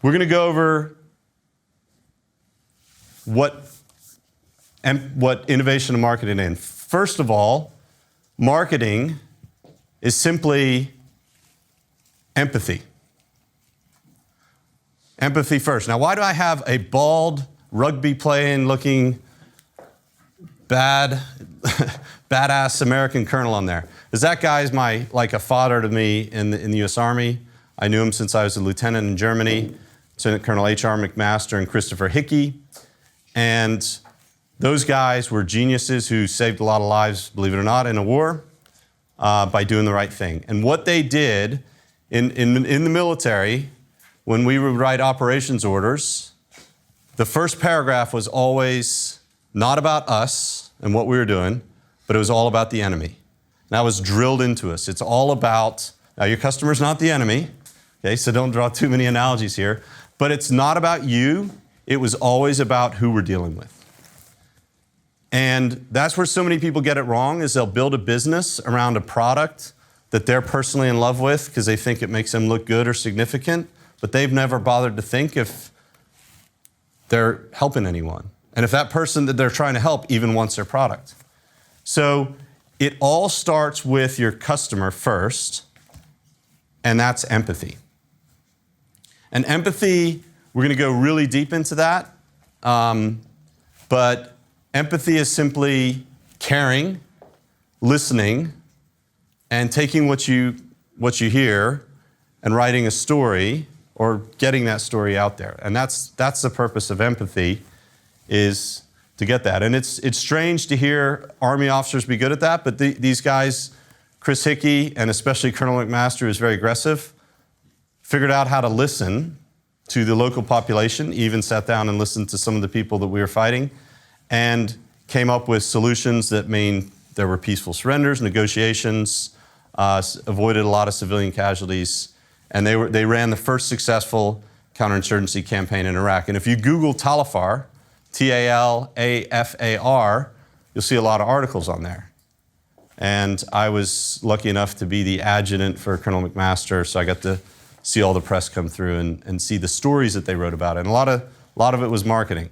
we're going to go over what innovation and marketing is. First of all, marketing is simply empathy. Empathy first. Now, why do I have a bald, rugby-playing looking badass American colonel on there? Because that guy's like a father to me in the U.S. Army. I knew him since I was a lieutenant in Germany. Lieutenant Colonel H.R. McMaster and Christopher Hickey. And those guys were geniuses who saved a lot of lives, believe it or not, in a war by doing the right thing. And what they did in the military, when we would write operations orders, the first paragraph was always not about us and what we were doing, but it was all about the enemy. And that was drilled into us. It's all about, now your customer's not the enemy, okay, so don't draw too many analogies here, but it's not about you, it was always about who we're dealing with. And that's where so many people get it wrong, is they'll build a business around a product that they're personally in love with because they think it makes them look good or significant, but they've never bothered to think if they're helping anyone. And if that person that they're trying to help even wants their product. So it all starts with your customer first, and that's empathy. And empathy, we're going to go really deep into that, but empathy is simply caring, listening, and taking what you hear and writing a story or getting that story out there. And that's the purpose of empathy, is to get that. And it's strange to hear Army officers be good at that, but these guys, Chris Hickey and especially Colonel McMaster, who's very aggressive, figured out how to listen to the local population, even sat down and listened to some of the people that we were fighting, and came up with solutions that mean there were peaceful surrenders, negotiations, avoided a lot of civilian casualties, and they ran the first successful counterinsurgency campaign in Iraq. And if you Google Tal AFAR, T-A-L-A-F-A-R, you'll see a lot of articles on there. And I was lucky enough to be the adjutant for Colonel McMaster, so I got to see all the press come through and see the stories that they wrote about it. And a lot of it was marketing.